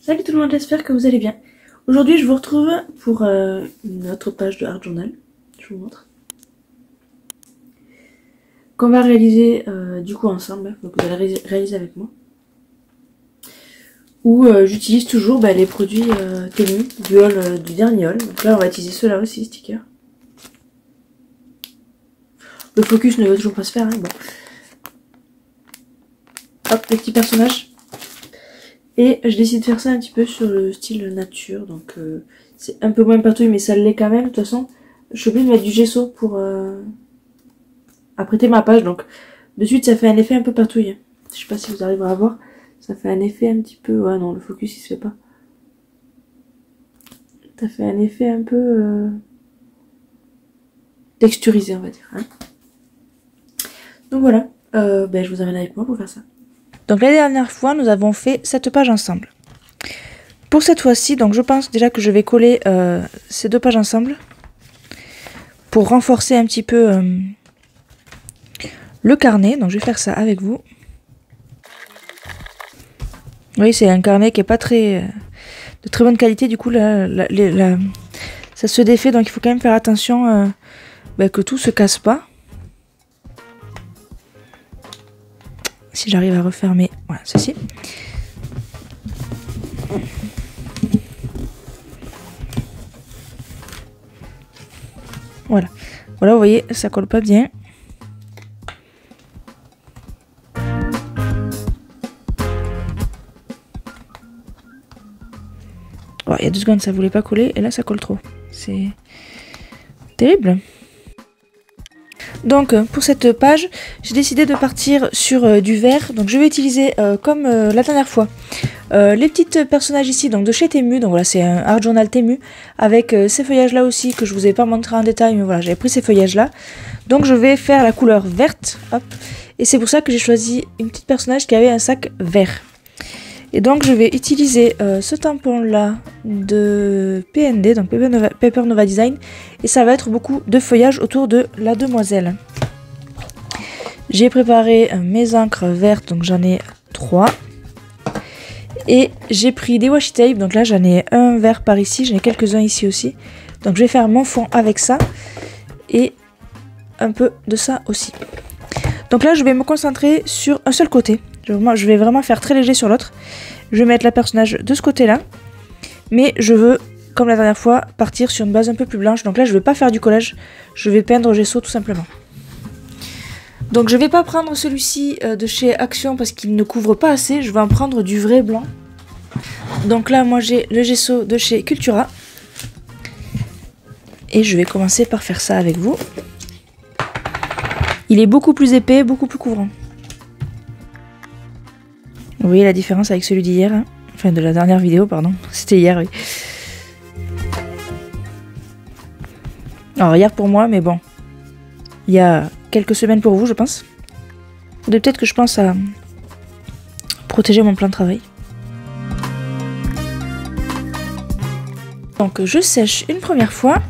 Salut tout le monde, j'espère que vous allez bien. Aujourd'hui je vous retrouve pour une autre page de Art Journal. Je vous montre. Qu'on va réaliser du coup ensemble, donc vous allez réaliser avec moi. Où j'utilise toujours les produits Temu du haul du dernier haul. Donc là on va utiliser ceux-là aussi, stickers. Le focus ne veut toujours pas se faire, hein, bon. Hop, les petits personnages. Et je décide de faire ça un petit peu sur le style nature, donc c'est un peu moins patouille mais ça l'est quand même. De toute façon, je suis obligée de mettre du gesso pour apprêter ma page, donc de suite ça fait un effet un peu patouille. Je sais pas si vous arriverez à voir, ça fait un effet un petit peu... Ouais non, le focus il se fait pas. Ça fait un effet un peu texturisé on va dire. Hein. Donc voilà, je vous amène avec moi pour faire ça. Donc la dernière fois, nous avons fait cette page ensemble. Pour cette fois-ci, donc je pense déjà que je vais coller ces deux pages ensemble pour renforcer un petit peu le carnet. Donc je vais faire ça avec vous. Oui, c'est un carnet qui est pas très de très bonne qualité. Du coup, ça se défait, donc il faut quand même faire attention que tout se casse pas. Si j'arrive à refermer, voilà, ceci. Voilà, voilà, vous voyez, ça colle pas bien. Oh, il y a 2 secondes, ça voulait pas coller, et là, ça colle trop. C'est terrible. Donc pour cette page, j'ai décidé de partir sur du vert. Donc je vais utiliser comme la dernière fois les petites personnages ici, donc de chez Temu. Donc voilà, c'est un Art Journal Temu avec ces feuillages là aussi que je vous ai pas montré en détail, mais voilà, j'avais pris ces feuillages là. Donc je vais faire la couleur verte, hop, et c'est pour ça que j'ai choisi une petite personnage qui avait un sac vert. Et donc je vais utiliser ce tampon là de PND, donc Paper Nova Design, et ça va être beaucoup de feuillage autour de la demoiselle. J'ai préparé mes encres vertes, donc j'en ai 3. Et j'ai pris des washi tape, donc là j'en ai un vert par ici, j'en ai quelques-uns ici aussi. Donc je vais faire mon fond avec ça, et un peu de ça aussi. Donc là je vais me concentrer sur un seul côté. Je vais vraiment faire très léger sur l'autre. Je vais mettre la personnage de ce côté-là. Mais je veux, comme la dernière fois, partir sur une base un peu plus blanche. Donc là, je ne vais pas faire du collage. Je vais peindre au gesso tout simplement. Donc je ne vais pas prendre celui-ci de chez Action parce qu'il ne couvre pas assez. Je vais en prendre du vrai blanc. Donc là, moi, j'ai le gesso de chez Cultura. Et je vais commencer par faire ça avec vous. Il est beaucoup plus épais, beaucoup plus couvrant. Vous voyez la différence avec celui d'hier, hein, enfin de la dernière vidéo, pardon. C'était hier, oui. Alors hier pour moi, mais bon. Il y a quelques semaines pour vous, je pense. Peut-être que je pense à protéger mon plan de travail. Donc je sèche une première fois.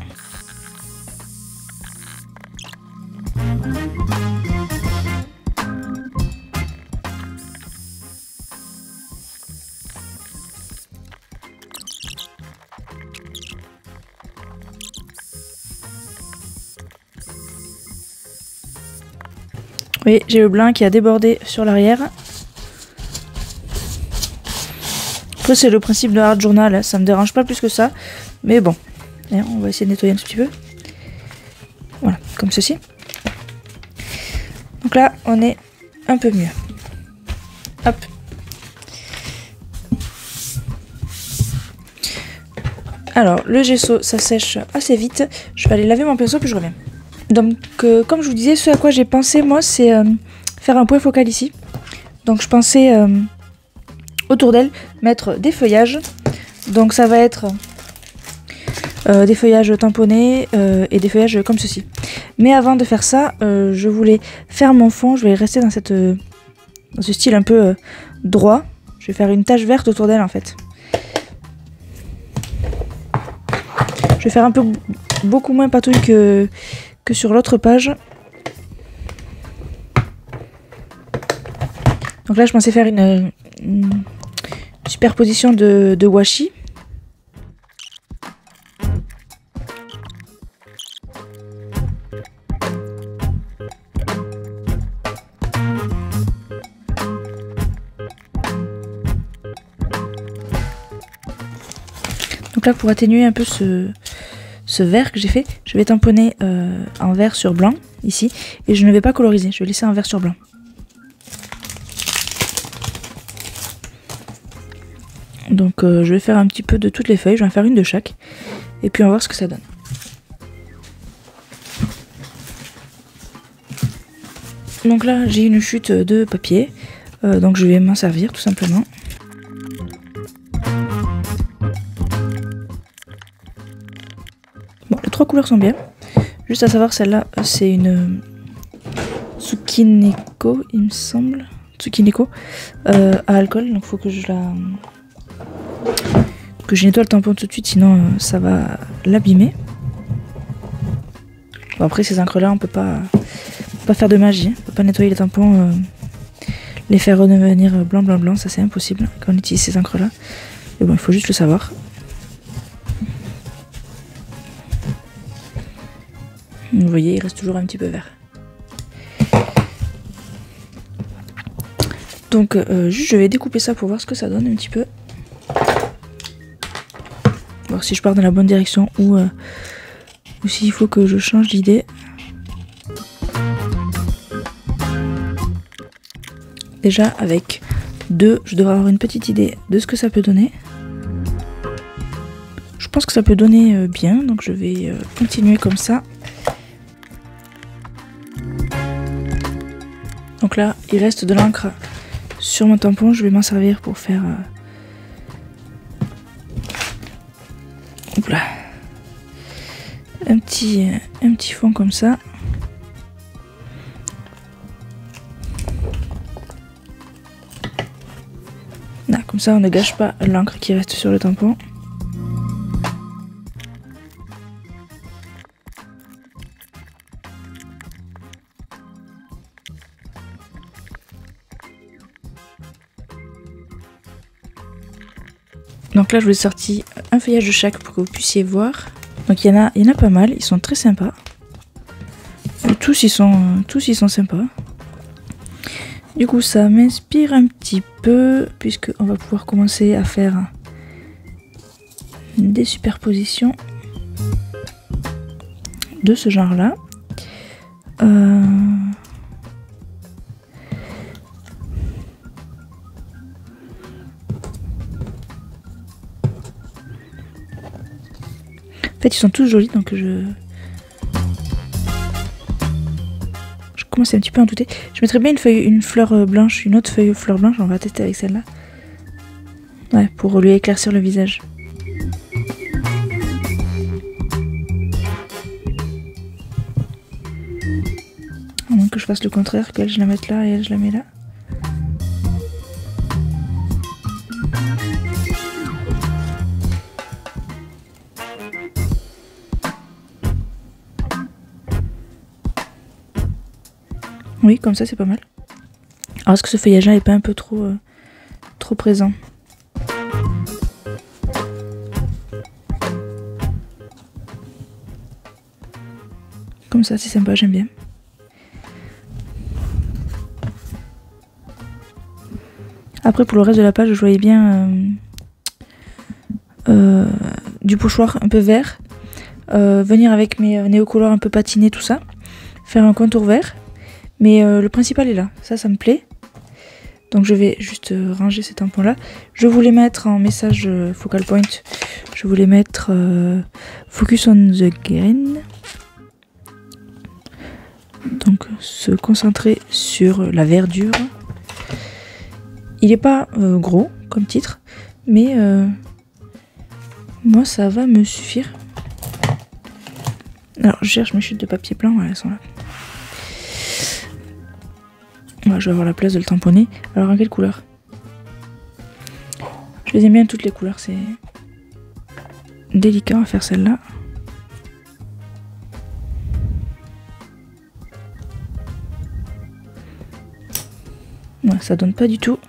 Oui, j'ai le blanc qui a débordé sur l'arrière. Après, c'est le principe de Art Journal, hein, ça me dérange pas plus que ça. Mais bon, et on va essayer de nettoyer un petit peu. Voilà, comme ceci. Donc là, on est un peu mieux. Hop. Alors, le gesso, ça sèche assez vite. Je vais aller laver mon pinceau, puis je reviens. Donc comme je vous disais, ce à quoi j'ai pensé moi, c'est faire un point focal ici. Donc je pensais autour d'elle mettre des feuillages. Donc ça va être des feuillages tamponnés et des feuillages comme ceci. Mais avant de faire ça, je voulais faire mon fond. Je vais rester dans ce style un peu droit. Je vais faire une tache verte autour d'elle en fait. Je vais faire un peu beaucoup moins patouille que sur l'autre page. Donc là je pensais faire une superposition de washi. Donc là, pour atténuer un peu ce vert que j'ai fait, je vais tamponner en vert sur blanc ici, et je ne vais pas coloriser, je vais laisser un vert sur blanc. Donc je vais faire un petit peu de toutes les feuilles, je vais en faire une de chaque, et puis on va voir ce que ça donne. Donc là j'ai une chute de papier, donc je vais m'en servir tout simplement. Bon, les 3 couleurs sont bien, juste à savoir celle-là c'est une Tsukineko il me semble, Tsukineko à alcool, donc il faut que je nettoie le tampon tout de suite, sinon ça va l'abîmer. Bon, après ces encres là on peut pas faire de magie, on peut pas nettoyer les tampons, les faire redevenir blanc, ça c'est impossible quand on utilise ces encres là. Mais bon, il faut juste le savoir. Vous voyez, il reste toujours un petit peu vert. Donc juste je vais découper ça pour voir ce que ça donne un petit peu. Voir si je pars dans la bonne direction ou s'il faut que je change d'idée. Déjà avec 2, je devrais avoir une petite idée de ce que ça peut donner. Je pense que ça peut donner bien, donc je vais continuer comme ça. Donc là, il reste de l'encre sur mon tampon, je vais m'en servir pour faire hop là, un petit fond comme ça. Là, comme ça on ne gâche pas l'encre qui reste sur le tampon. Donc là je vous ai sorti un feuillage de chaque pour que vous puissiez voir. Donc il y en a pas mal, ils sont très sympas. Tous ils sont sympas. Du coup ça m'inspire un petit peu, puisque on va pouvoir commencer à faire des superpositions de ce genre là. En fait ils sont tous jolis, donc je commence un petit peu à en douter. Je mettrais bien une fleur blanche, une autre feuille fleur blanche, on va tester avec celle-là. Ouais, pour lui éclaircir le visage. À moins que je fasse le contraire, qu'elle je la mette là et elle je la mets là. Oui, comme ça c'est pas mal. Alors est-ce que ce feuillage là est pas un peu trop présent? Comme ça c'est sympa, j'aime bien. Après pour le reste de la page je voyais bien du pochoir un peu vert, venir avec mes néocolores un peu patinés, tout ça, faire un contour vert. Mais le principal est là, ça me plaît. Donc je vais juste ranger ces tampons là. Je voulais mettre en message focal point, je voulais mettre focus on the green. Donc se concentrer sur la verdure. Il n'est pas gros comme titre, mais moi ça va me suffire. Alors je cherche mes chutes de papier blanc, elles sont là. Ouais, je vais avoir la place de le tamponner. Alors en quelle couleur? Je les aime bien toutes les couleurs, c'est délicat à faire celle-là. Ouais, ça donne pas du tout.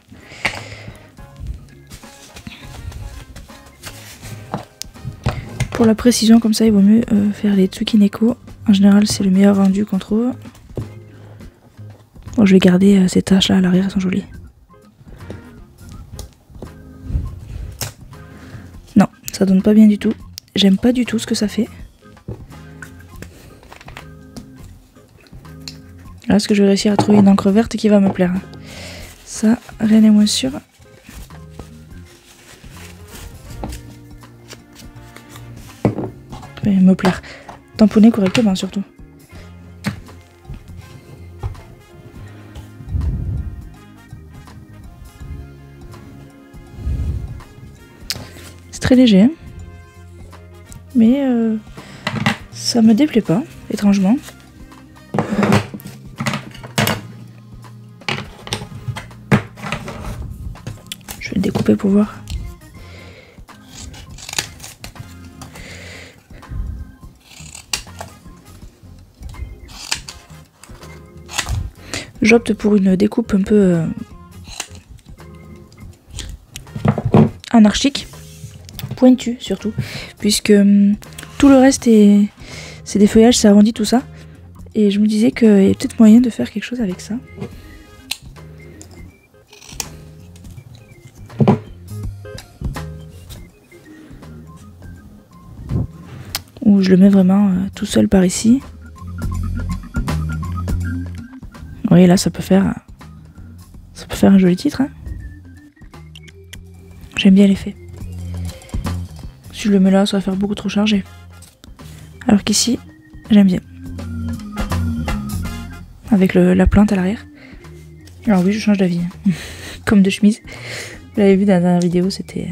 Pour la précision, comme ça, il vaut mieux faire les Tsukineko. En général, c'est le meilleur rendu qu'on trouve. Bon, je vais garder ces taches là à l'arrière, elles sont jolies. Non, ça donne pas bien du tout. J'aime pas du tout ce que ça fait. Là, est-ce que je vais réussir à trouver une encre verte qui va me plaire? Ça, rien n'est moins sûr. Va me plaire. Tamponner correctement surtout. C'est très léger, hein, mais ça me déplaît pas, étrangement. Je vais le découper pour voir. J'opte pour une découpe un peu anarchique, pointue surtout, puisque tout le reste c'est des feuillages, ça arrondit tout ça. Et je me disais qu'il y a peut-être moyen de faire quelque chose avec ça. Ou je le mets vraiment tout seul par ici. Oui, là ça peut faire un joli titre, hein. J'aime bien l'effet. Si je le mets là, ça va faire beaucoup trop chargé. Alors qu'ici, j'aime bien. Avec la plante à l'arrière. Alors oui, je change d'avis, hein. Comme de chemise. Vous l'avez vu dans la dernière vidéo, c'était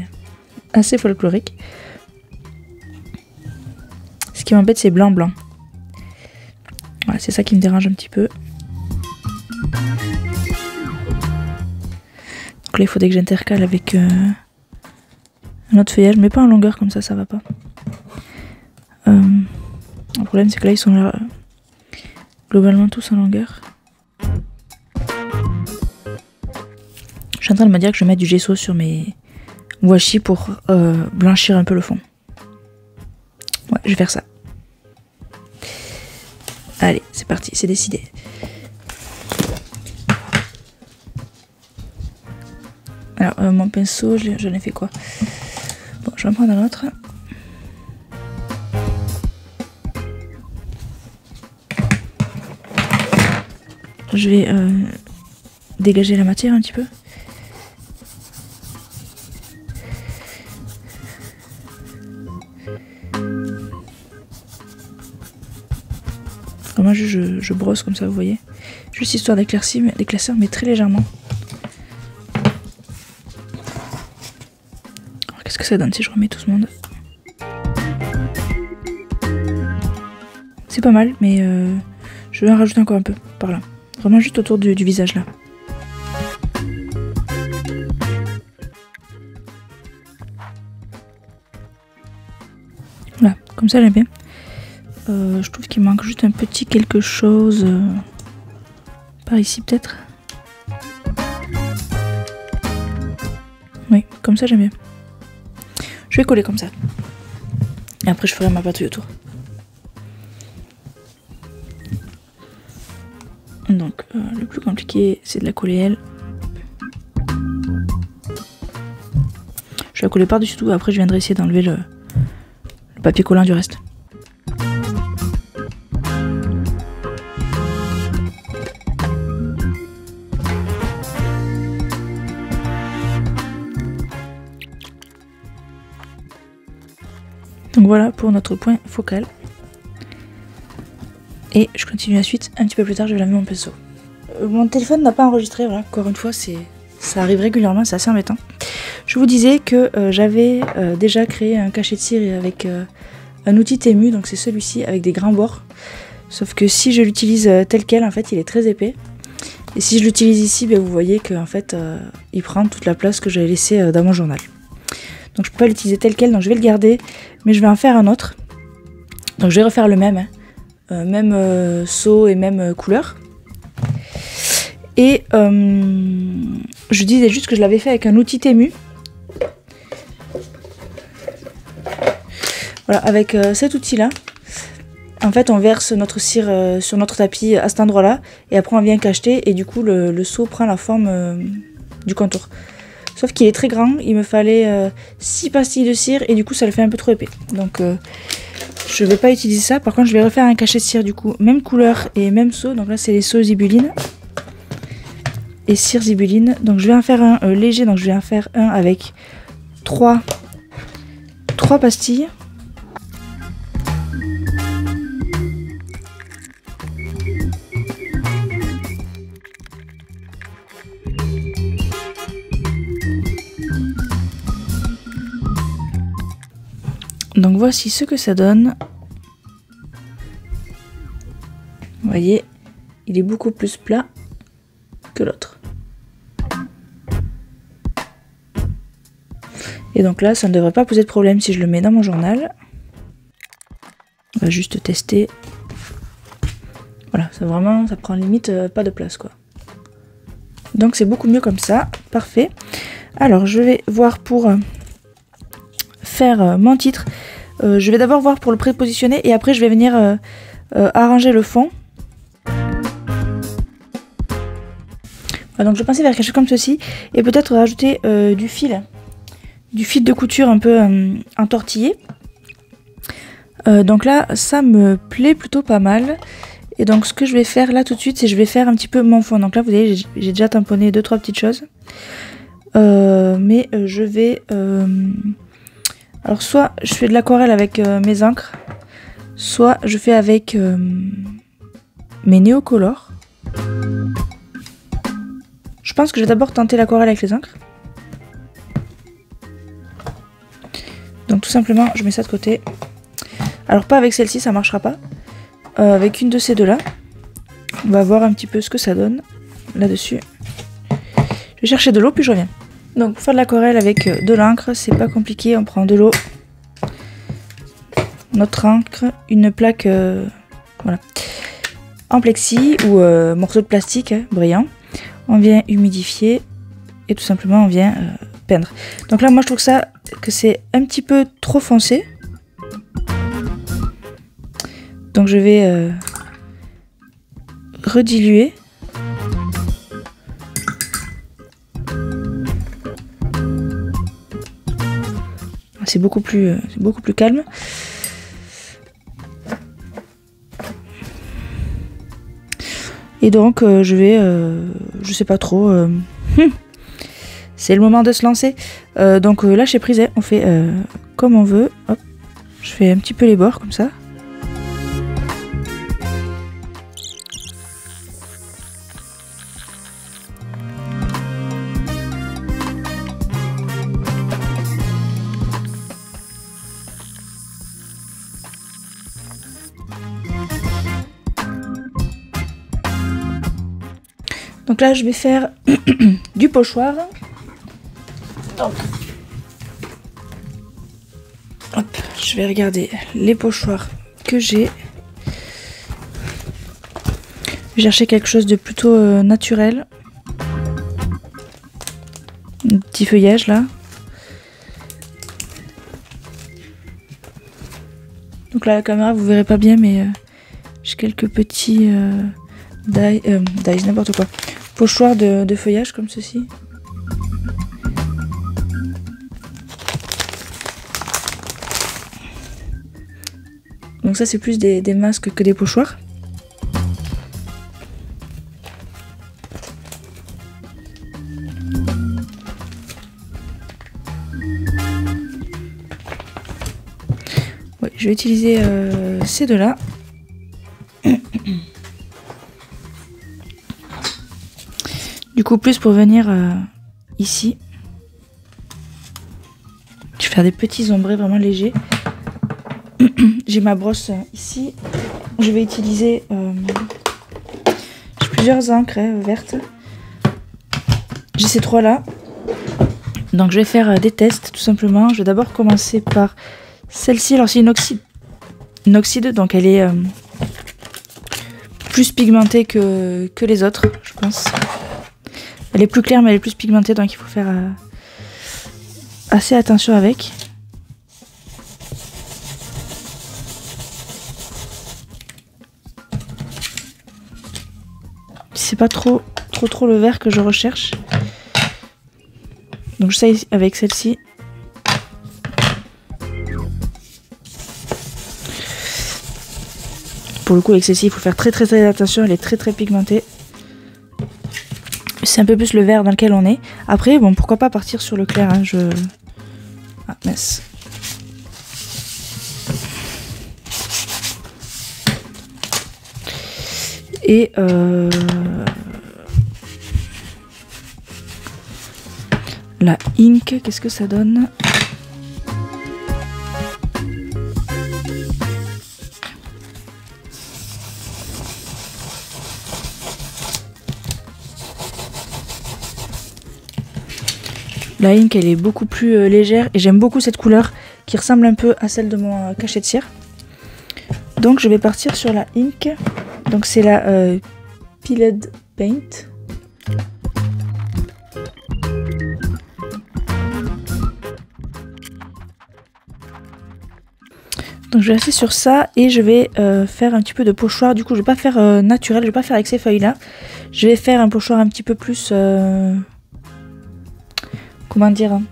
assez folklorique. Ce qui m'embête, c'est blanc-blanc. Voilà, c'est ça qui me dérange un petit peu. Donc là, il faudrait que j'intercale avec un autre feuillage, mais pas en longueur, comme ça va pas. Le problème, c'est que là, ils sont là, globalement tous en longueur. Je suis en train de me dire que je vais mettre du gesso sur mes washi pour blanchir un peu le fond. Ouais, je vais faire ça. Allez, c'est parti, c'est décidé. Alors, mon pinceau, j'en ai fait quoi? Bon, je vais en prendre un autre. Je vais dégager la matière un petit peu. Moi, je brosse comme ça, vous voyez. Juste histoire d'éclaircir, mais très légèrement. Qu'est-ce que ça donne si je remets tout ce monde? C'est pas mal, mais je vais en rajouter encore un peu par là. Vraiment juste autour du visage là. Voilà, comme ça j'aime bien. Je trouve qu'il manque juste un petit quelque chose par ici peut-être. Oui, comme ça j'aime bien. Je vais coller comme ça. Et après je ferai ma patouille autour. Donc le plus compliqué c'est de la coller elle. Je vais la coller par-dessus tout, après je viendrai essayer d'enlever le papier collant du reste. Donc voilà pour notre point focal. Et je continue la suite un petit peu plus tard, je vais laver mon pinceau. Mon téléphone n'a pas enregistré, voilà, encore une fois, ça arrive régulièrement, c'est assez embêtant. Je vous disais que j'avais déjà créé un cachet de cire avec un outil Temu, donc c'est celui-ci avec des grands bords. Sauf que si je l'utilise tel quel, en fait, il est très épais. Et si je l'utilise ici, ben, vous voyez que en fait, il prend toute la place que j'avais laissée dans mon journal. Donc je peux pas l'utiliser tel quel, donc je vais le garder, mais je vais en faire un autre. Donc je vais refaire le même, hein. Même seau et même couleur. Et je disais juste que je l'avais fait avec un outil Temu. Voilà, avec cet outil-là, en fait, on verse notre cire sur notre tapis à cet endroit-là, et après on vient cacheter, et du coup, le seau prend la forme du contour. Sauf qu'il est très grand, il me fallait 6 pastilles de cire, et du coup, ça le fait un peu trop épais. Donc, je vais pas utiliser ça. Par contre, je vais refaire un cachet de cire, du coup, même couleur et même seau. Donc là, c'est les seaux zibuline et cire zibuline. Donc, je vais en faire un léger, donc je vais en faire un avec 3 pastilles. Donc voici ce que ça donne. Vous voyez, il est beaucoup plus plat que l'autre. Et donc là, ça ne devrait pas poser de problème si je le mets dans mon journal. On va juste tester. Voilà, ça vraiment, ça prend limite pas de place quoi. Donc c'est beaucoup mieux comme ça, parfait. Alors je vais voir pour faire mon titre. Je vais d'abord voir pour le prépositionner et après je vais venir arranger le fond. Voilà, donc je pensais faire quelque chose comme ceci et peut-être rajouter du fil de couture un peu entortillé. Donc là ça me plaît plutôt pas mal. Et donc ce que je vais faire là tout de suite, c'est je vais faire un petit peu mon fond. Donc là vous voyez j'ai déjà tamponné 2-3 petites choses. Mais je vais... alors soit je fais de l'aquarelle avec mes encres, soit je fais avec mes néocolores. Je pense que je vais d'abord tenter l'aquarelle avec les encres. Donc tout simplement je mets ça de côté. Alors pas avec celle-ci, ça marchera pas. Avec une de ces deux-là, on va voir un petit peu ce que ça donne là-dessus. Je vais chercher de l'eau puis je reviens. Donc pour faire de l'aquarelle avec de l'encre, c'est pas compliqué, on prend de l'eau, notre encre, une plaque voilà, en plexi ou morceau de plastique brillant. On vient humidifier et tout simplement on vient peindre. Donc là moi je trouve que c'est un petit peu trop foncé. Donc je vais rediluer. C'est beaucoup plus calme. Et donc je vais, je sais pas trop, c'est le moment de se lancer. Donc lâcher prise, on fait comme on veut. Hop, je fais un petit peu les bords comme ça. Donc là, je vais faire du pochoir. Donc, hop, je vais regarder les pochoirs que j'ai. Je vais chercher quelque chose de plutôt naturel. Un petit feuillage là. Donc là, la caméra, vous verrez pas bien, mais j'ai quelques petits dies, n'importe quoi. Pochoir de feuillage comme ceci. Donc ça c'est plus des masques que des pochoirs. Ouais, je vais utiliser ces deux-là. Du coup, plus pour venir ici. Je vais faire des petits ombrés vraiment légers. J'ai ma brosse ici. Je vais utiliser j'ai plusieurs encres vertes. J'ai ces trois là. Donc je vais faire des tests tout simplement. Je vais d'abord commencer par celle-ci. Alors c'est une oxyde, donc elle est plus pigmentée que les autres, je pense. Elle est plus claire mais elle est plus pigmentée, donc il faut faire assez attention avec. c'est pas trop le vert que je recherche. Donc j'essaye avec celle-ci. Pour le coup avec celle-ci il faut faire très attention, elle est très pigmentée. C'est un peu plus le vert dans lequel on est. Après bon pourquoi pas partir sur le clair hein, Ah mince. Et la ink, qu'est-ce que ça donne? La ink elle est beaucoup plus légère et j'aime beaucoup cette couleur qui ressemble un peu à celle de mon cachet de cire. Donc je vais partir sur la ink. Donc c'est la Peeled Paint. Donc je vais rester sur ça et je vais faire un petit peu de pochoir. Du coup je vais pas faire naturel, je vais pas faire avec ces feuilles là. Je vais faire un pochoir un petit peu plus... comment dire hein,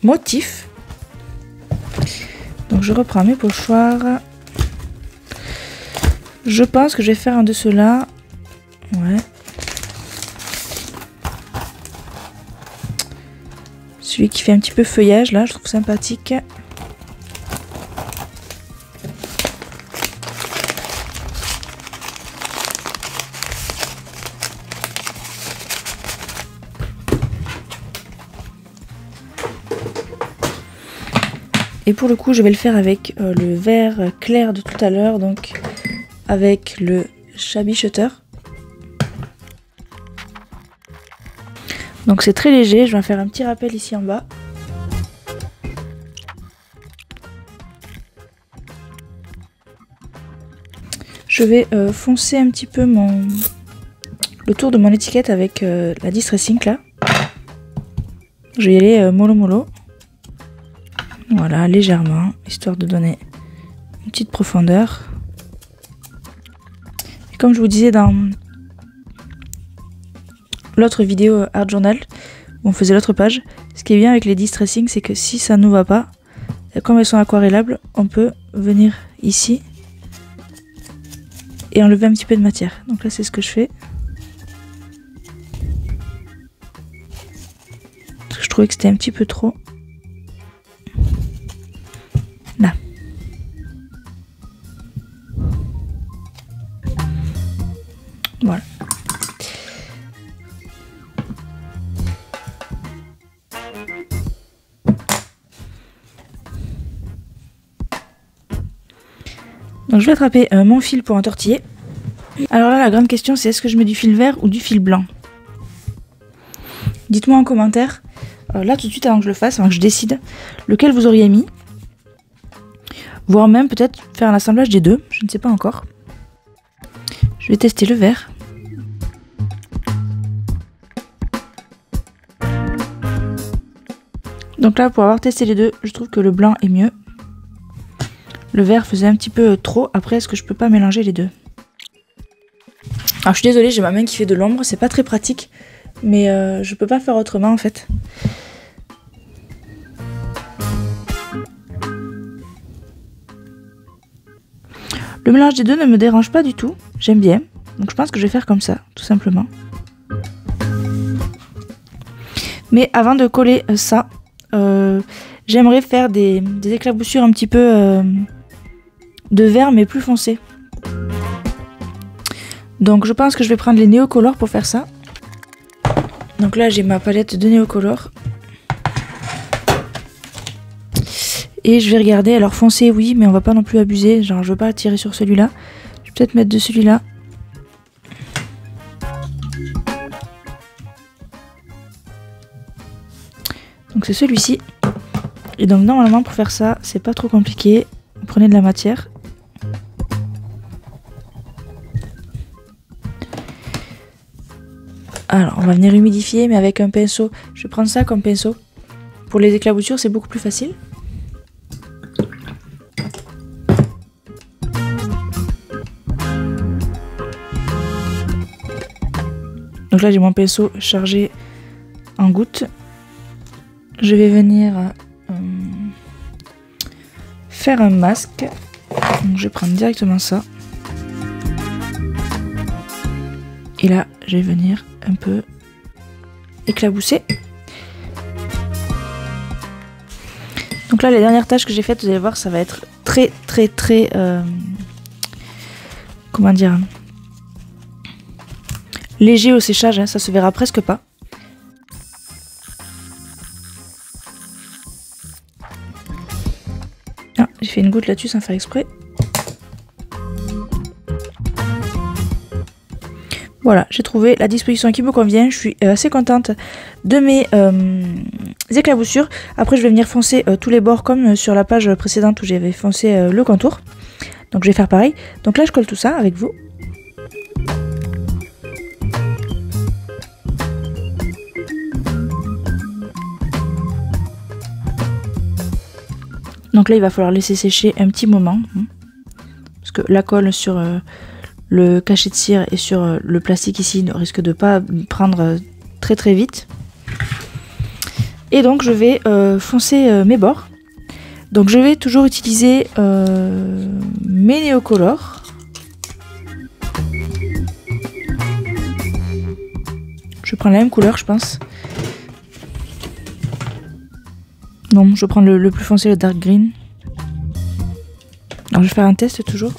motif. Donc je reprends mes pochoirs. Je pense que je vais faire un de ceux-là. Ouais. Celui qui fait un petit peu feuillage là, je trouve sympathique. Et pour le coup, je vais le faire avec le vert clair de tout à l'heure, donc avec le Shabby Shutter. Donc c'est très léger, je vais faire un petit rappel ici en bas. Je vais foncer un petit peu le tour de mon étiquette avec la Distress Ink là. Je vais y aller mollo mollo. Voilà, légèrement, histoire de donner une petite profondeur. Et comme je vous disais dans l'autre vidéo Art Journal, où on faisait l'autre page, ce qui est bien avec les Distress Ink, c'est que si ça ne nous va pas, comme elles sont aquarellables, on peut venir ici et enlever un petit peu de matière. Donc là, c'est ce que je fais. Parce que je trouvais que c'était un petit peu trop. Là. Voilà. Donc je vais attraper mon fil pour entortiller. Alors là, la grande question, c'est est-ce que je mets du fil vert ou du fil blanc? Dites-moi en commentaire, là tout de suite avant que je le fasse, avant que je décide, lequel vous auriez mis. Voire même peut-être faire un assemblage des deux, je ne sais pas encore. Je vais tester le vert. Donc là, pour avoir testé les deux, je trouve que le blanc est mieux. Le vert faisait un petit peu trop. Après, est-ce que je peux pas mélanger les deux? Alors je suis désolée, j'ai ma main qui fait de l'ombre, c'est pas très pratique. Mais je peux pas faire autrement en fait. Le mélange des deux ne me dérange pas du tout, j'aime bien. Donc je pense que je vais faire comme ça, tout simplement. Mais avant de coller ça, j'aimerais faire des éclaboussures un petit peu de vert mais plus foncé. Donc je pense que je vais prendre les néocolores pour faire ça. Donc là j'ai ma palette de néocolores. Et je vais regarder, alors foncé oui, mais on va pas non plus abuser, genre je veux pas tirer sur celui-là. Je vais peut-être mettre de celui-là. Donc c'est celui-ci. Et donc normalement pour faire ça, c'est pas trop compliqué. Vous prenez de la matière. Alors on va venir humidifier, mais avec un pinceau. Je vais prendre ça comme pinceau. Pour les éclaboussures, c'est beaucoup plus facile. Donc là j'ai mon pinceau chargé en gouttes. Je vais venir faire un masque. Donc je vais prendre directement ça. Et là je vais venir un peu éclabousser. Donc là les dernières tâches que j'ai faites, vous allez voir, ça va être très comment dire, léger au séchage, hein, ça se verra presque pas. Ah, j'ai fait une goutte là-dessus sans faire exprès. Voilà, j'ai trouvé la disposition qui me convient. Je suis assez contente de mes éclaboussures. Après, je vais venir foncer tous les bords comme sur la page précédente où j'avais foncé le contour. Donc, je vais faire pareil. Donc là, je colle tout ça avec vous. Donc là, il va falloir laisser sécher un petit moment. Parce que la colle sur le cachet de cire et sur le plastique ici ne risque de pas prendre très vite. Et donc je vais foncer mes bords. Donc je vais toujours utiliser mes néocolores. Je prends la même couleur je pense. Non, je vais prendre le plus foncé, le dark green. Alors je vais faire un test toujours.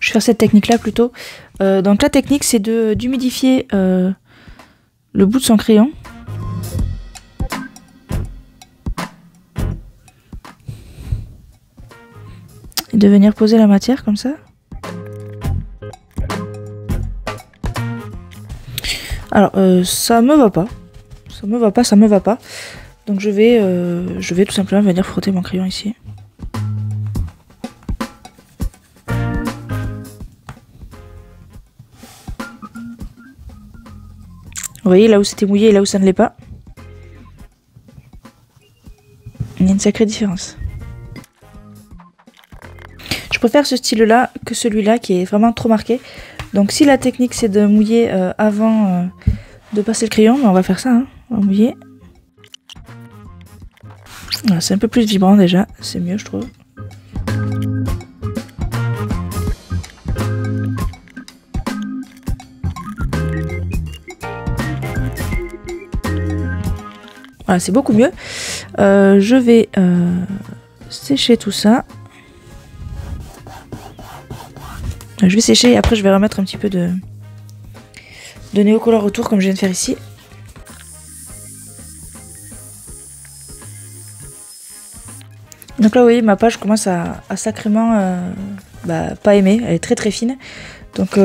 Je vais faire cette technique là plutôt. Donc la technique c'est d'humidifier le bout de son crayon. Et de venir poser la matière comme ça. Alors ça me va pas. Ça me va pas. Donc je vais tout simplement venir frotter mon crayon ici. Vous voyez là où c'était mouillé et là où ça ne l'est pas. Il y a une sacrée différence. Je préfère ce style là que celui-là qui est vraiment trop marqué. Donc si la technique c'est de mouiller avant de passer le crayon, on va faire ça, hein. On va mouiller. Voilà, c'est un peu plus vibrant déjà, c'est mieux je trouve. Voilà, c'est beaucoup mieux. Je vais sécher tout ça. Je vais sécher et après je vais remettre un petit peu de néocolore autour comme je viens de faire ici. Donc là vous voyez ma page commence à sacrément pas aimer, elle est très fine. Donc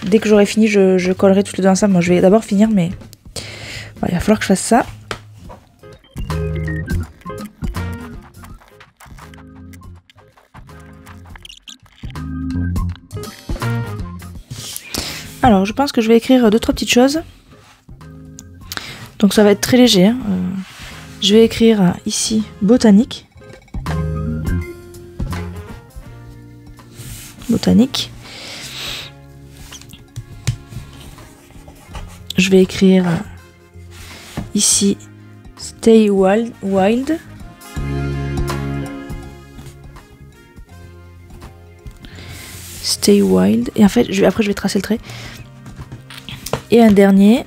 dès que j'aurai fini je collerai toutes les deux ensemble. Moi je vais d'abord finir mais voilà, il va falloir que je fasse ça. Alors je pense que je vais écrire 2-3 petites choses. Donc ça va être très léger, hein. Je vais écrire ici botanique. Botanique. Je vais écrire ici stay wild. Stay wild. Et en fait, après je vais tracer le trait. Et un dernier.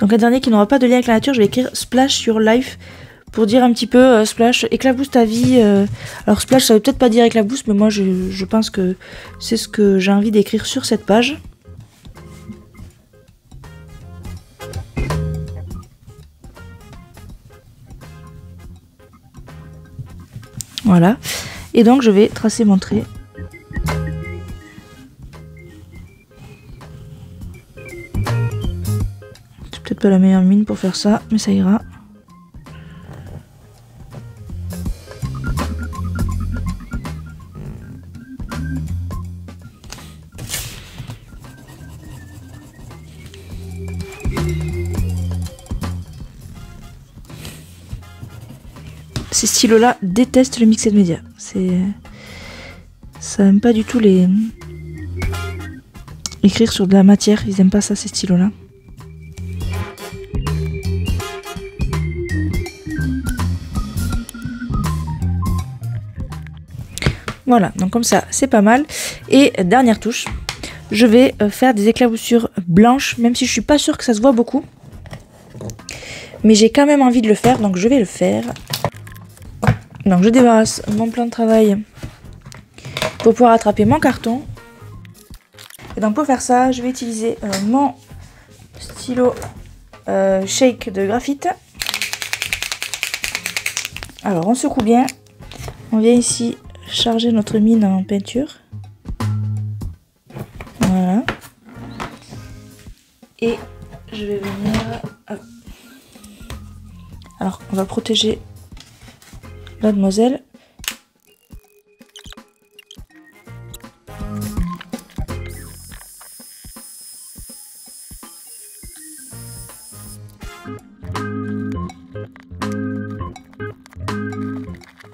Donc un dernier qui n'aura pas de lien avec la nature, je vais écrire splash your life pour dire un petit peu splash, éclabousse ta vie. Alors splash ça veut peut-être pas dire éclabousse, mais moi je pense que c'est ce que j'ai envie d'écrire sur cette page. Voilà. Et donc je vais tracer mon trait. C'est peut-être pas la meilleure mine pour faire ça, mais ça ira. ces stylos-là détestent le mixed media. Ça aime pas du tout les écrire sur de la matière. Ils aiment pas ça, ces stylos-là. Voilà, donc comme ça, c'est pas mal. Et dernière touche, je vais faire des éclaboussures blanches, même si je suis pas sûre que ça se voit beaucoup. Mais j'ai quand même envie de le faire, donc je vais le faire. Donc je débarrasse mon plan de travail pour pouvoir attraper mon carton. Et donc pour faire ça, je vais utiliser mon stylo shake de graphite. Alors on secoue bien. On vient ici charger notre mine en peinture. Voilà. Et je vais venir... Hop. Alors on va protéger mademoiselle.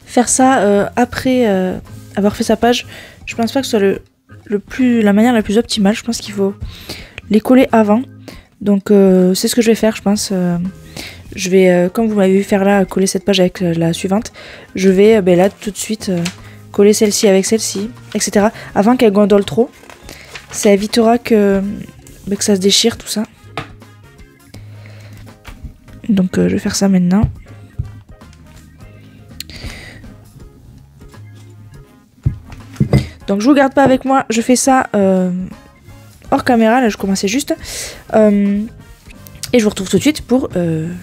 Faire ça après avoir fait sa page, je pense pas que ce soit la manière la plus optimale. Je pense qu'il faut les coller avant. Donc c'est ce que je vais faire, je pense. Je vais, comme vous m'avez vu faire là, coller cette page avec la suivante. Je vais là tout de suite coller celle-ci avec celle-ci, etc. Avant qu'elle gondole trop. Ça évitera que ça se déchire tout ça. Donc je vais faire ça maintenant. Donc je vous garde pas avec moi, je fais ça hors caméra, là je commençais juste. Et je vous retrouve tout de suite pour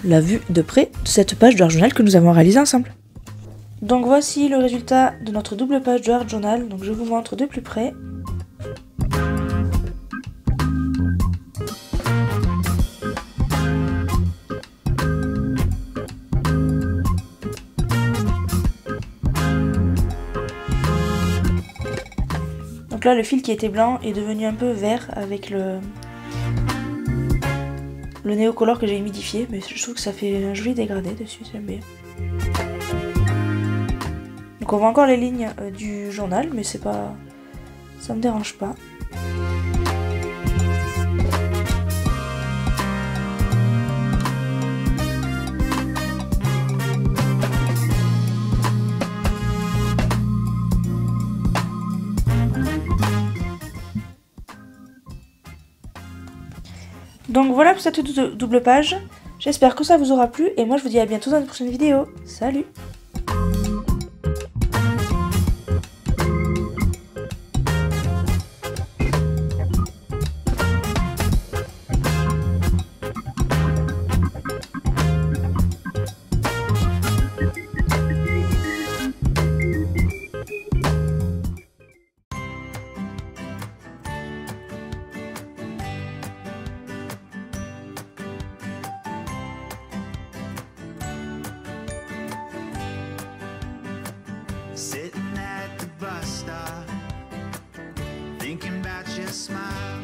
la vue de près de cette page de Art Journal que nous avons réalisée ensemble. Donc voici le résultat de notre double page de Art Journal, donc je vous montre de plus près. Donc là, le fil qui était blanc est devenu un peu vert avec le néocolore que j'ai humidifié, mais je trouve que ça fait un joli dégradé dessus, j'aime bien. Donc on voit encore les lignes du journal, mais c'est pas, ça me dérange pas. Donc voilà pour cette double page, j'espère que ça vous aura plu et moi je vous dis à bientôt dans une prochaine vidéo. Salut! Sitting at the bus stop, thinking about your smile.